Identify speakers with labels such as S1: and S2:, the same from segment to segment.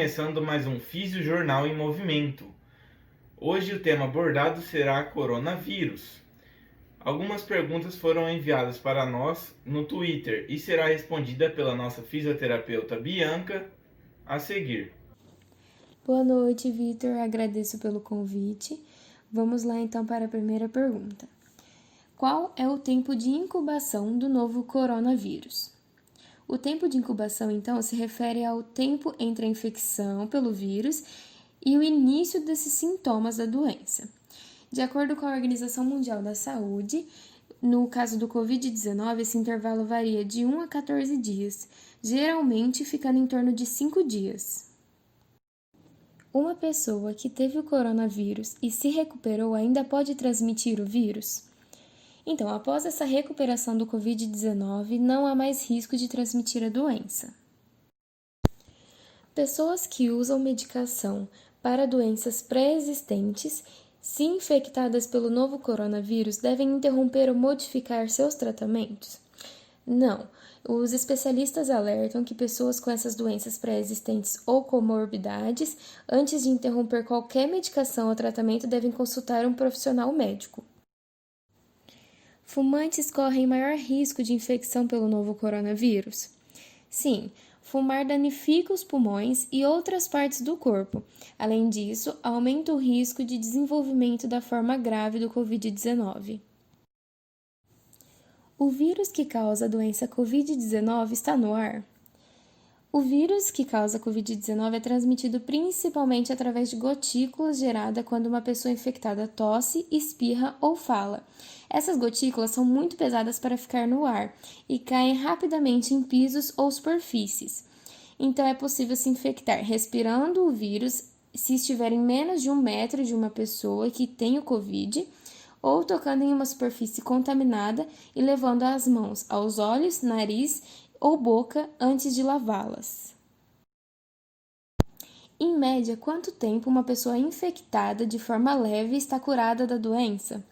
S1: começando mais um Físio Jornal em Movimento. Hoje o tema abordado será coronavírus. Algumas perguntas foram enviadas para nós no Twitter e será respondida pela nossa fisioterapeuta Bianca a seguir.
S2: Boa noite, Vitor. Agradeço pelo convite. Vamos lá então para a primeira pergunta. Qual é o tempo de incubação do novo coronavírus? O tempo de incubação, então, se refere ao tempo entre a infecção pelo vírus e o início desses sintomas da doença. De acordo com a Organização Mundial da Saúde, no caso do Covid-19, esse intervalo varia de 1 a 14 dias, geralmente ficando em torno de 5 dias. Uma pessoa que teve o coronavírus e se recuperou ainda pode transmitir o vírus? Então, após essa recuperação do Covid-19, não há mais risco de transmitir a doença. Pessoas que usam medicação para doenças pré-existentes, se infectadas pelo novo coronavírus, devem interromper ou modificar seus tratamentos? Não. Os especialistas alertam que pessoas com essas doenças pré-existentes ou comorbidades, antes de interromper qualquer medicação ou tratamento, devem consultar um profissional médico. Fumantes correm maior risco de infecção pelo novo coronavírus? Sim, fumar danifica os pulmões e outras partes do corpo. Além disso, aumenta o risco de desenvolvimento da forma grave do Covid-19. O vírus que causa a doença Covid-19 está no ar? O vírus que causa a Covid-19 é transmitido principalmente através de gotículas geradas quando uma pessoa infectada tosse, espirra ou fala. Essas gotículas são muito pesadas para ficar no ar e caem rapidamente em pisos ou superfícies. Então é possível se infectar respirando o vírus se estiver em menos de 1 metro de uma pessoa que tem o Covid, ou tocando em uma superfície contaminada e levando as mãos aos olhos, nariz ou boca antes de lavá-las. Em média, quanto tempo uma pessoa infectada de forma leve está curada da doença?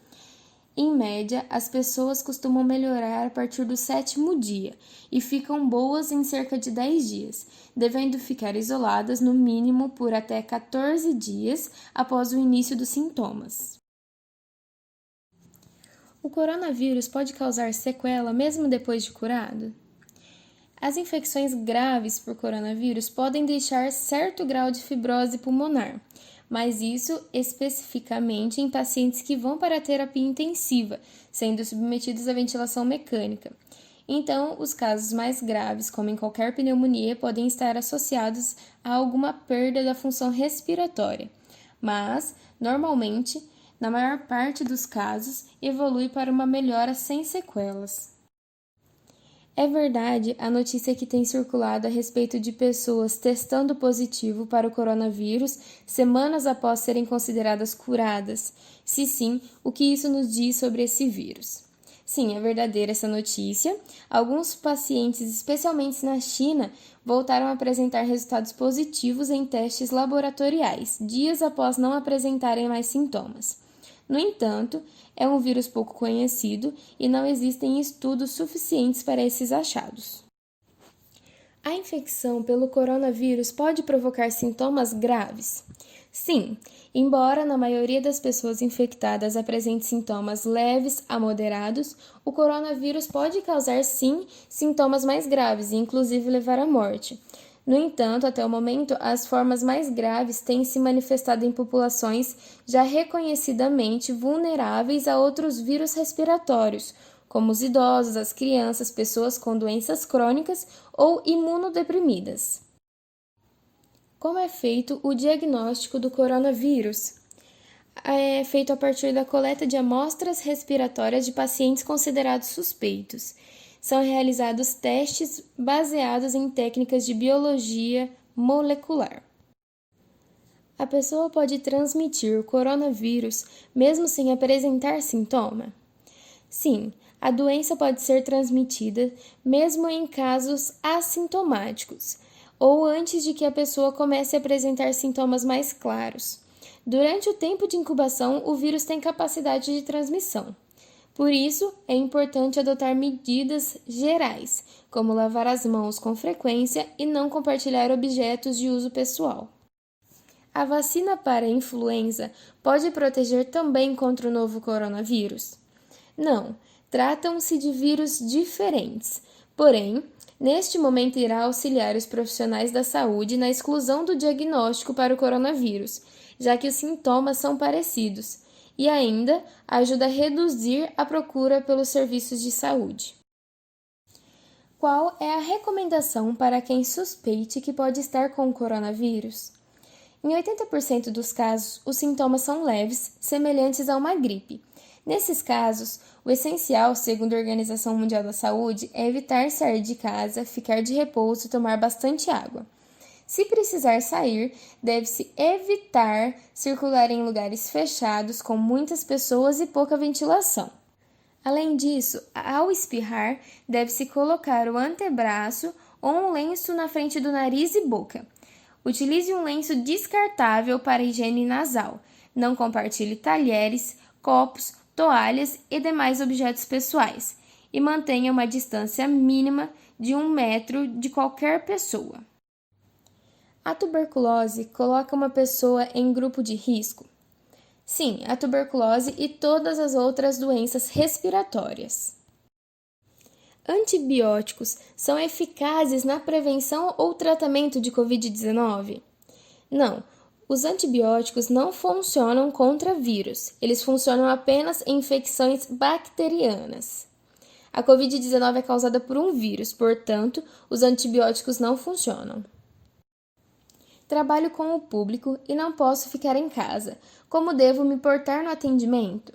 S2: Em média, as pessoas costumam melhorar a partir do 7º dia e ficam boas em cerca de 10 dias, devendo ficar isoladas no mínimo por até 14 dias após o início dos sintomas. O coronavírus pode causar sequela mesmo depois de curado? As infecções graves por coronavírus podem deixar certo grau de fibrose pulmonar, mas isso especificamente em pacientes que vão para a terapia intensiva, sendo submetidos à ventilação mecânica. Então, os casos mais graves, como em qualquer pneumonia, podem estar associados a alguma perda da função respiratória, mas, normalmente, na maior parte dos casos, evolui para uma melhora sem sequelas. É verdade a notícia que tem circulado a respeito de pessoas testando positivo para o coronavírus semanas após serem consideradas curadas? Se sim, o que isso nos diz sobre esse vírus? Sim, é verdadeira essa notícia. Alguns pacientes, especialmente na China, voltaram a apresentar resultados positivos em testes laboratoriais, dias após não apresentarem mais sintomas. No entanto, é um vírus pouco conhecido e não existem estudos suficientes para esses achados. A infecção pelo coronavírus pode provocar sintomas graves? Sim, embora na maioria das pessoas infectadas apresente sintomas leves a moderados, o coronavírus pode causar sim sintomas mais graves e inclusive levar à morte. No entanto, até o momento, as formas mais graves têm se manifestado em populações já reconhecidamente vulneráveis a outros vírus respiratórios, como os idosos, as crianças, pessoas com doenças crônicas ou imunodeprimidas. Como é feito o diagnóstico do coronavírus? É feito a partir da coleta de amostras respiratórias de pacientes considerados suspeitos. São realizados testes baseados em técnicas de biologia molecular. A pessoa pode transmitir o coronavírus mesmo sem apresentar sintoma? Sim, a doença pode ser transmitida mesmo em casos assintomáticos ou antes de que a pessoa comece a apresentar sintomas mais claros. Durante o tempo de incubação, o vírus tem capacidade de transmissão. Por isso, é importante adotar medidas gerais, como lavar as mãos com frequência e não compartilhar objetos de uso pessoal. A vacina para a influenza pode proteger também contra o novo coronavírus? Não, tratam-se de vírus diferentes. Porém, neste momento irá auxiliar os profissionais da saúde na exclusão do diagnóstico para o coronavírus, já que os sintomas são parecidos, e ainda ajuda a reduzir a procura pelos serviços de saúde. Qual é a recomendação para quem suspeite que pode estar com o coronavírus? Em 80% dos casos, os sintomas são leves, semelhantes a uma gripe. Nesses casos, o essencial, segundo a Organização Mundial da Saúde, é evitar sair de casa, ficar de repouso e tomar bastante água. Se precisar sair, deve-se evitar circular em lugares fechados com muitas pessoas e pouca ventilação. Além disso, ao espirrar, deve-se colocar o antebraço ou um lenço na frente do nariz e boca. Utilize um lenço descartável para higiene nasal. Não compartilhe talheres, copos, toalhas e demais objetos pessoais. E mantenha uma distância mínima de 1 metro de qualquer pessoa. A tuberculose coloca uma pessoa em grupo de risco? Sim, a tuberculose e todas as outras doenças respiratórias. Antibióticos são eficazes na prevenção ou tratamento de Covid-19? Não, os antibióticos não funcionam contra vírus, eles funcionam apenas em infecções bacterianas. A Covid-19 é causada por um vírus, portanto, os antibióticos não funcionam. Trabalho com o público e não posso ficar em casa. Como devo me portar no atendimento?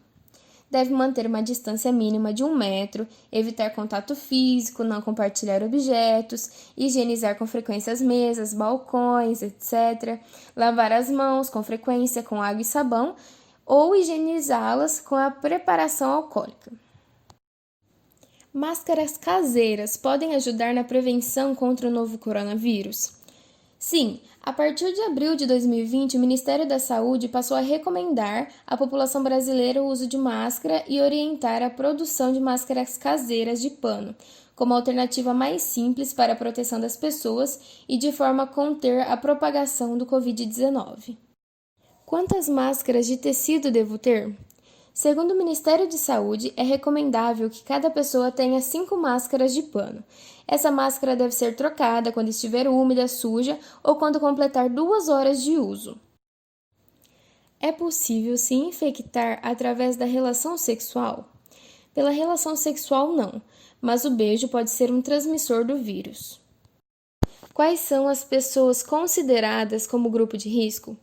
S2: Deve manter uma distância mínima de 1 metro, evitar contato físico, não compartilhar objetos, higienizar com frequência as mesas, balcões, etc. Lavar as mãos com frequência com água e sabão ou higienizá-las com a preparação alcoólica. Máscaras caseiras podem ajudar na prevenção contra o novo coronavírus? Sim, a partir de abril de 2020, o Ministério da Saúde passou a recomendar à população brasileira o uso de máscara e orientar a produção de máscaras caseiras de pano, como alternativa mais simples para a proteção das pessoas e de forma a conter a propagação do Covid-19. Quantas máscaras de tecido devo ter? Segundo o Ministério de Saúde, é recomendável que cada pessoa tenha 5 máscaras de pano. Essa máscara deve ser trocada quando estiver úmida, suja ou quando completar 2 horas de uso. É possível se infectar através da relação sexual? Pela relação sexual, não, mas o beijo pode ser um transmissor do vírus. Quais são as pessoas consideradas como grupo de risco?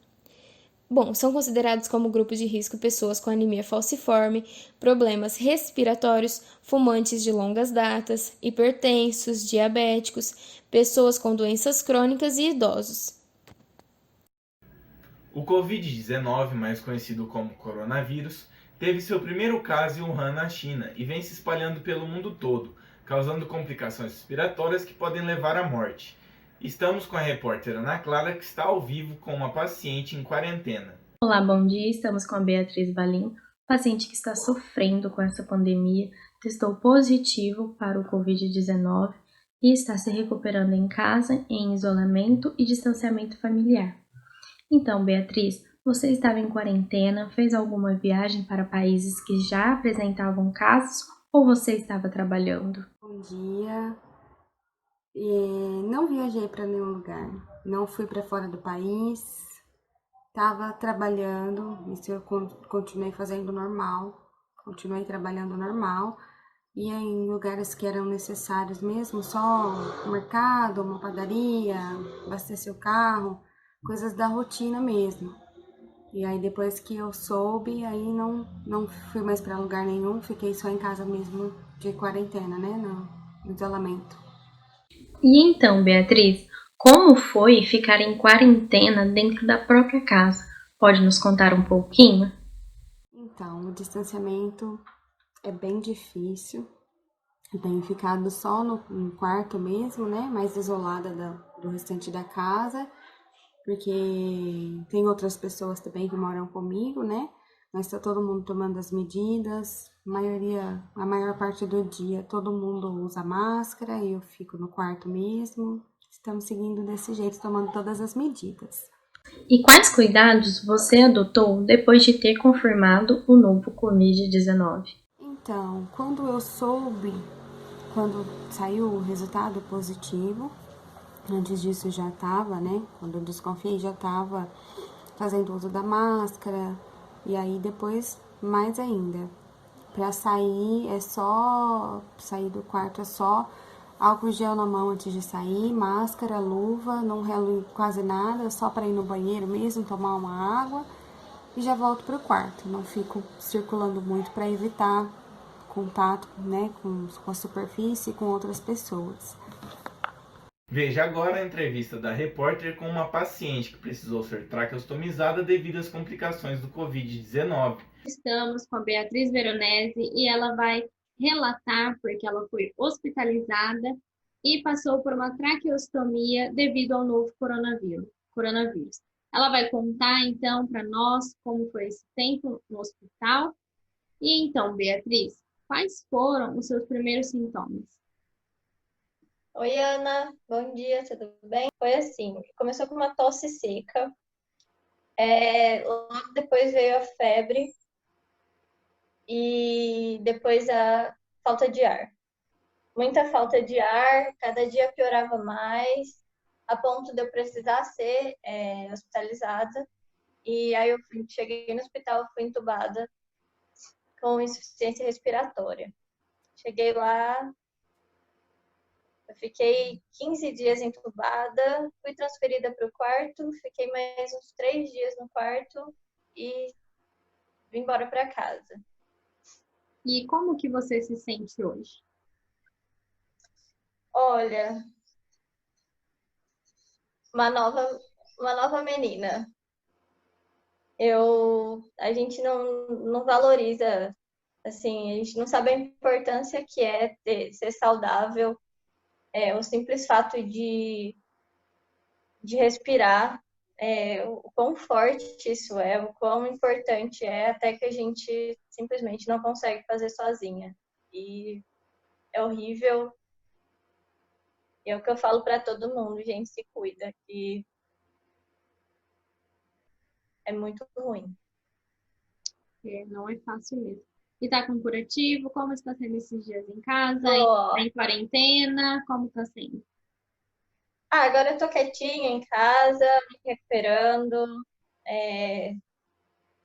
S2: Bom, são considerados como grupo de risco pessoas com anemia falciforme, problemas respiratórios, fumantes de longas datas, hipertensos, diabéticos, pessoas com doenças crônicas e idosos.
S1: O Covid-19, mais conhecido como coronavírus, teve seu primeiro caso em Wuhan, na China, e vem se espalhando pelo mundo todo, causando complicações respiratórias que podem levar à morte. Estamos com a repórter Ana Clara, que está ao vivo com uma paciente em quarentena.
S3: Olá, bom dia. Estamos com a Beatriz Valim, paciente que está sofrendo com essa pandemia, testou positivo para o Covid-19 e está se recuperando em casa, em isolamento e distanciamento familiar. Então, Beatriz, você estava em quarentena, fez alguma viagem para países que já apresentavam casos ou você estava trabalhando?
S4: Bom dia. Não viajei para nenhum lugar, não fui para fora do país, estava trabalhando, isso eu continuei fazendo normal, continuei trabalhando normal, ia em lugares que eram necessários mesmo, só um mercado, uma padaria, abastecer o carro, coisas da rotina mesmo. E aí depois que eu soube, aí não fui mais para lugar nenhum, fiquei só em casa mesmo de quarentena, né, no isolamento.
S3: E então, Beatriz, como foi ficar em quarentena dentro da própria casa? Pode nos contar um pouquinho?
S4: Então, o distanciamento é bem difícil. Eu tenho ficado só no quarto mesmo, né? Mais isolada do restante da casa, porque tem outras pessoas também que moram comigo, né? mas está todo mundo tomando as medidas. A maior parte do dia, todo mundo usa máscara e eu fico no quarto mesmo. Estamos seguindo desse jeito, tomando todas as medidas.
S3: E quais cuidados você adotou depois de ter confirmado o novo Covid-19?
S4: Então, quando saiu o resultado positivo, antes disso já estava, né? Quando eu desconfiei, já estava fazendo uso da máscara. E aí depois, mais ainda. Para sair, sair do quarto é só álcool gel na mão antes de sair, máscara, luva, não relo quase nada, só para ir no banheiro mesmo, tomar uma água e já volto pro quarto. Não fico circulando muito para evitar contato, né, com a superfície e com outras pessoas.
S1: Veja agora a entrevista da repórter com uma paciente que precisou ser traqueostomizada devido às complicações do Covid-19.
S2: Estamos com a Beatriz Veronese e ela vai relatar porque ela foi hospitalizada e passou por uma traqueostomia devido ao novo coronavírus. Ela vai contar então para nós como foi esse tempo no hospital. E então, Beatriz, quais foram os seus primeiros sintomas?
S5: Oi, Ana, bom dia, tudo bem? Foi assim, começou com uma tosse seca, logo depois veio a febre e depois a falta de ar. Muita falta de ar, cada dia piorava mais, a ponto de eu precisar ser hospitalizada. E aí cheguei no hospital, fui entubada com insuficiência respiratória. Cheguei lá, eu fiquei 15 dias entubada, fui transferida para o quarto, fiquei mais uns 3 dias no quarto e vim embora para casa.
S2: E como que você se sente hoje?
S5: Olha, uma nova menina. A gente não valoriza, assim, a gente não sabe a importância que é ser saudável, o simples fato de respirar, o quão forte isso é, o quão importante é, até que a gente simplesmente não consegue fazer sozinha. E é horrível. E é o que eu falo para todo mundo, gente, se cuida, que é muito ruim.
S2: Não é fácil mesmo. E tá com curativo? Como está sendo esses dias em casa? Em quarentena? Como tá sendo?
S5: Agora eu tô quietinha em casa, me recuperando.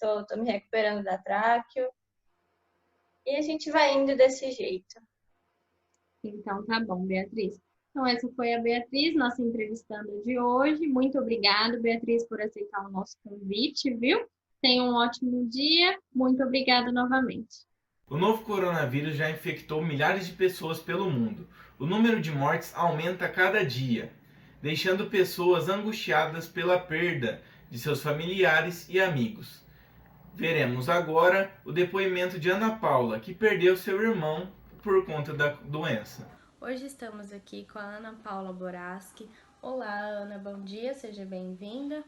S5: Tô me recuperando da tráqueo. E a gente vai indo desse jeito.
S2: Então tá bom, Beatriz. Então essa foi a Beatriz, nossa entrevistanda de hoje. Muito obrigada, Beatriz, por aceitar o nosso convite, viu? Tenha um ótimo dia. Muito obrigada novamente.
S1: O novo coronavírus já infectou milhares de pessoas pelo mundo. O número de mortes aumenta a cada dia, deixando pessoas angustiadas pela perda de seus familiares e amigos. Veremos agora o depoimento de Ana Paula, que perdeu seu irmão por conta da doença.
S3: Hoje estamos aqui com a Ana Paula Boraschi. Olá, Ana, bom dia, seja bem-vinda.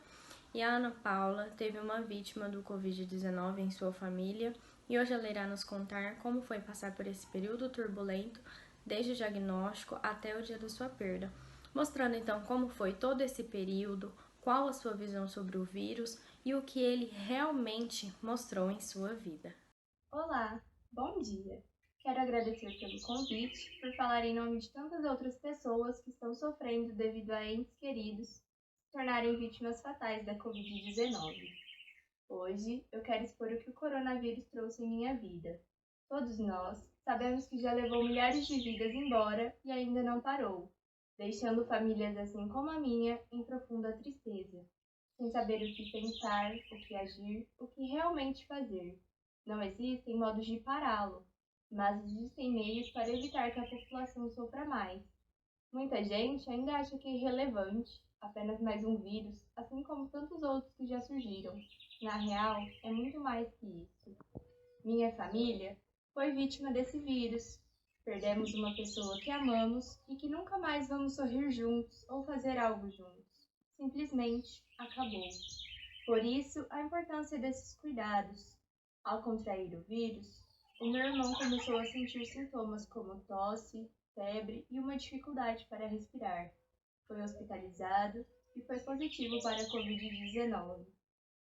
S3: E a Ana Paula teve uma vítima do Covid-19 em sua família e hoje ela irá nos contar como foi passar por esse período turbulento, desde o diagnóstico até o dia da sua perda, mostrando então como foi todo esse período, qual a sua visão sobre o vírus e o que ele realmente mostrou em sua vida.
S6: Olá, bom dia! Quero agradecer pelo convite, por falar em nome de tantas outras pessoas que estão sofrendo devido a entes queridos se tornarem vítimas fatais da Covid-19. Hoje, eu quero expor o que o coronavírus trouxe em minha vida. Todos nós sabemos que já levou milhares de vidas embora e ainda não parou, deixando famílias assim como a minha em profunda tristeza, sem saber o que pensar, o que agir, o que realmente fazer. Não existem modos de pará-lo, mas existem meios para evitar que a população sofra mais. Muita gente ainda acha que é irrelevante, apenas mais um vírus, assim como tantos outros que já surgiram. Na real, é muito mais que isso. Minha família foi vítima desse vírus. Perdemos uma pessoa que amamos e que nunca mais vamos sorrir juntos ou fazer algo juntos. Simplesmente acabou. Por isso, a importância desses cuidados. Ao contrair o vírus, o meu irmão começou a sentir sintomas como tosse, febre e uma dificuldade para respirar. Foi hospitalizado e foi positivo para a Covid-19.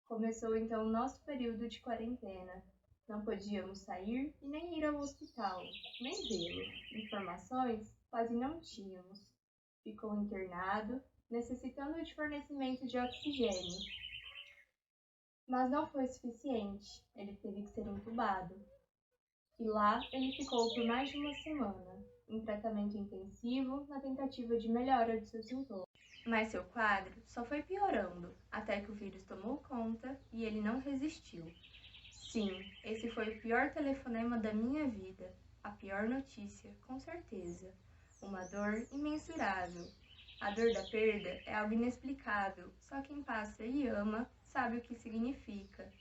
S6: Começou então o nosso período de quarentena. Não podíamos sair e nem ir ao hospital, nem vê-lo. Informações quase não tínhamos. Ficou internado, necessitando de fornecimento de oxigênio. Mas não foi suficiente, ele teve que ser entubado. E lá ele ficou por mais de uma semana, em tratamento intensivo, na tentativa de melhora de seus sintomas. Mas seu quadro só foi piorando, até que o vírus tomou conta e ele não resistiu. Sim, esse foi o pior telefonema da minha vida, a pior notícia, com certeza. Uma dor imensurável. A dor da perda é algo inexplicável, só quem passa e ama sabe o que significa.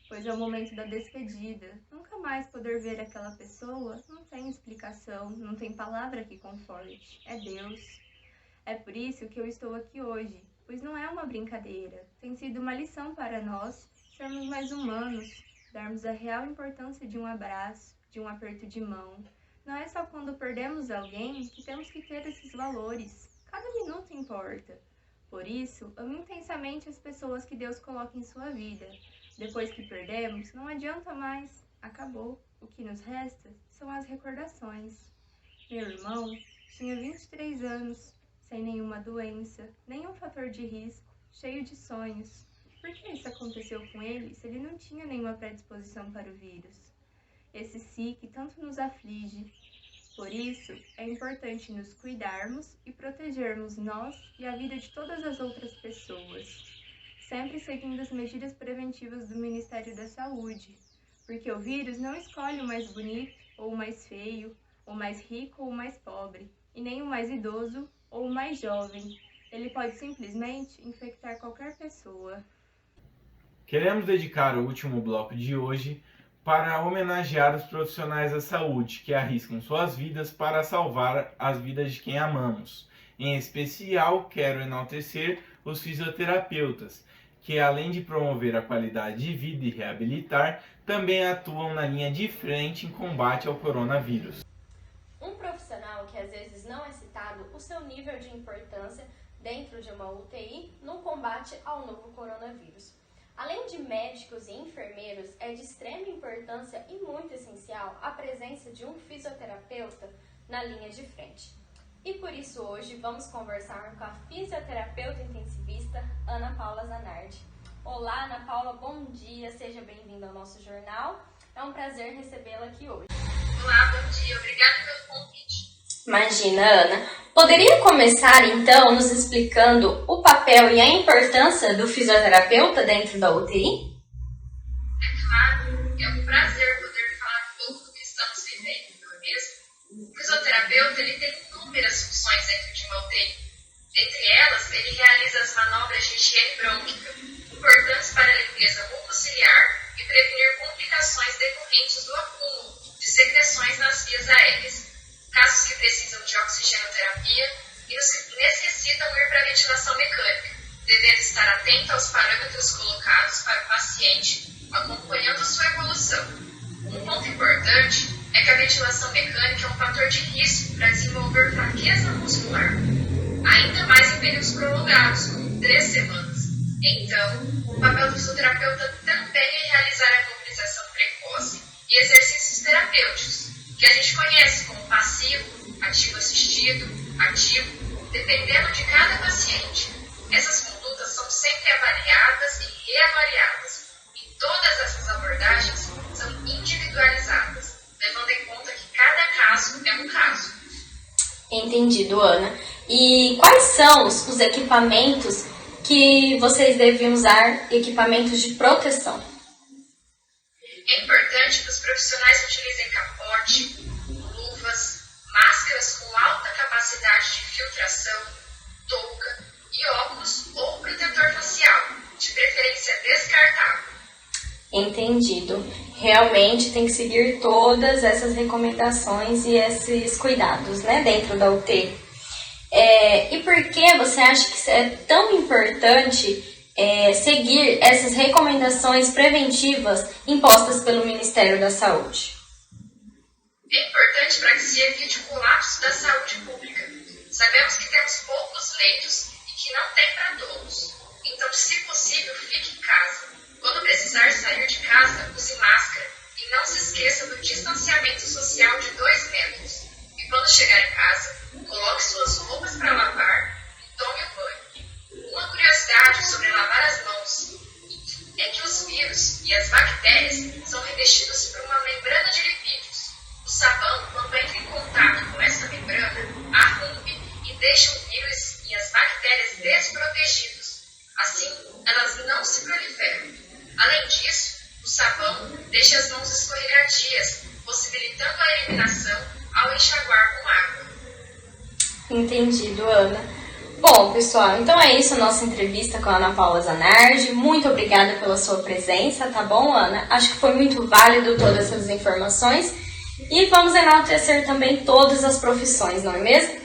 S6: Pois é o momento da despedida. Nunca mais poder ver aquela pessoa não tem explicação, não tem palavra que conforte. É Deus. É por isso que eu estou aqui hoje, pois não é uma brincadeira. Tem sido uma lição para nós sermos mais humanos, darmos a real importância de um abraço, de um aperto de mão. Não é só quando perdemos alguém que temos que ter esses valores. Cada minuto importa. Por isso, ame intensamente as pessoas que Deus coloca em sua vida. Depois que perdemos, não adianta mais. Acabou. O que nos resta são as recordações. Meu irmão tinha 23 anos, sem nenhuma doença, nenhum fator de risco, cheio de sonhos. Por que isso aconteceu com ele se ele não tinha nenhuma predisposição para o vírus? Esse si que tanto nos aflige. Por isso, é importante nos cuidarmos e protegermos nós e a vida de todas as outras pessoas, sempre seguindo as medidas preventivas do Ministério da Saúde, porque o vírus não escolhe o mais bonito ou o mais feio, o mais rico ou o mais pobre, e nem o mais idoso ou o mais jovem. Ele pode simplesmente infectar qualquer pessoa.
S1: Queremos dedicar o último bloco de hoje para homenagear os profissionais da saúde que arriscam suas vidas para salvar as vidas de quem amamos. Em especial, quero enaltecer os fisioterapeutas, que além de promover a qualidade de vida e reabilitar, também atuam na linha de frente em combate ao coronavírus.
S7: Um profissional que às vezes não é citado o seu nível de importância dentro de uma UTI no combate ao novo coronavírus. Além de médicos e enfermeiros, é de extrema importância e muito essencial a presença de um fisioterapeuta na linha de frente. E por isso hoje vamos conversar com a fisioterapeuta intensivista Ana Paula Zanardi. Olá, Ana Paula, bom dia, seja bem-vinda ao nosso jornal. É um prazer recebê-la aqui hoje.
S8: Olá, bom dia, obrigada pelo convite.
S7: Imagina, Ana. Poderia começar então nos explicando o papel e a importância do fisioterapeuta dentro da UTI?
S8: É claro, é um prazer poder falar um pouco do que estamos vivendo, não é mesmo? O fisioterapeuta ele tem inúmeras funções dentro de uma UTI. Entre elas, ele realiza as manobras de higiene brônquica, importantes para a limpeza mucociliar e prevenir complicações decorrentes do acúmulo de secreções nas vias aéreas, casos que precisam de oxigenoterapia e necessitam ir para a ventilação mecânica, devendo estar atento aos parâmetros colocados para o paciente, acompanhando sua evolução. Um ponto importante é que a ventilação mecânica é um fator de risco para desenvolver fraqueza muscular, ainda mais em períodos prolongados, como 3 semanas. Então, o papel do fisioterapeuta também é realizar a mobilização precoce e exercícios terapêuticos, que a gente conhece como passivo, ativo assistido, ativo, dependendo de cada paciente. Essas condutas são sempre avaliadas e reavaliadas, e todas essas abordagens são individualizadas, levando em conta que cada caso é um caso.
S7: Entendido, Ana. E quais são os equipamentos que vocês devem usar, equipamentos de proteção?
S8: É importante que os profissionais utilizem capote, luvas, máscaras com alta capacidade de filtração, touca e óculos ou protetor facial, de preferência descartável.
S7: Entendido. Realmente tem que seguir todas essas recomendações e esses cuidados, né, dentro da UTI. E por que você acha que é tão importante
S9: seguir essas recomendações preventivas impostas pelo Ministério da Saúde?
S8: É importante para que se evite o colapso da saúde pública. Sabemos que temos poucos leitos e que não tem para todos. Então, se possível, fique em casa. Quando precisar sair de casa, use máscara e não se esqueça do distanciamento social de 2 metros. E quando chegar em casa, coloque suas roupas para lavar e tome o banho. Uma curiosidade sobre lavar as mãos é que os vírus e as bactérias são revestidos por uma membrana de lipídios. O sabão, quando entra em contato com essa membrana, a rompe e deixa o vírus e as bactérias desprotegidos. Assim, elas não se proliferam. Além disso, o sabão deixa as mãos escorregadias, possibilitando a eliminação ao enxaguar com água.
S9: Entendido, Ana. Bom, pessoal, então é isso a nossa entrevista com a Ana Paula Zanardi. Muito obrigada pela sua presença, tá bom, Ana? Acho que foi muito válido todas essas informações. E vamos enaltecer também todas as profissões, não é mesmo?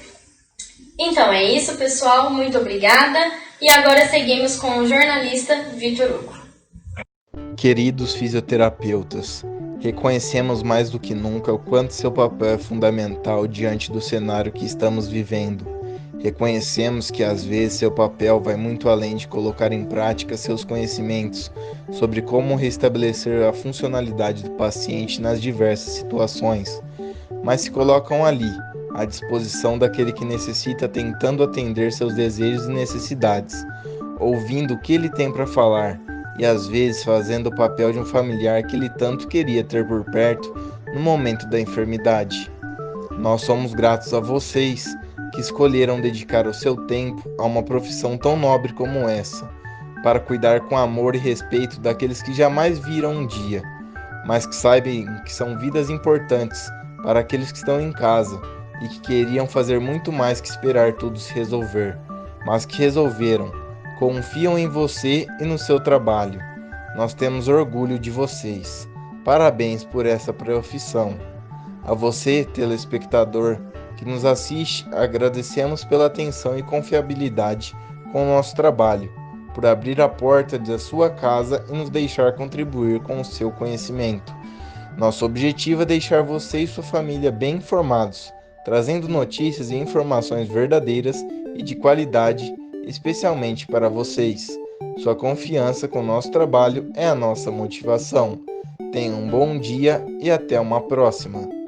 S9: Então é isso, pessoal. Muito obrigada. E agora seguimos com o jornalista Vitor Hugo.
S1: Queridos fisioterapeutas, reconhecemos mais do que nunca o quanto seu papel é fundamental diante do cenário que estamos vivendo. Reconhecemos que às vezes seu papel vai muito além de colocar em prática seus conhecimentos sobre como restabelecer a funcionalidade do paciente nas diversas situações, mas se colocam ali, à disposição daquele que necessita, tentando atender seus desejos e necessidades, ouvindo o que ele tem para falar e às vezes fazendo o papel de um familiar que ele tanto queria ter por perto no momento da enfermidade. Nós somos gratos a vocês que escolheram dedicar o seu tempo a uma profissão tão nobre como essa, para cuidar com amor e respeito daqueles que jamais viram um dia, mas que saibam que são vidas importantes para aqueles que estão em casa e que queriam fazer muito mais que esperar tudo se resolver, mas que resolveram, confiam em você e no seu trabalho. Nós temos orgulho de vocês. Parabéns por essa profissão. A você, telespectador, que nos assiste, agradecemos pela atenção e confiabilidade com o nosso trabalho, por abrir a porta da sua casa e nos deixar contribuir com o seu conhecimento. Nosso objetivo é deixar você e sua família bem informados, trazendo notícias e informações verdadeiras e de qualidade, especialmente para vocês. Sua confiança com o nosso trabalho é a nossa motivação. Tenha um bom dia e até uma próxima.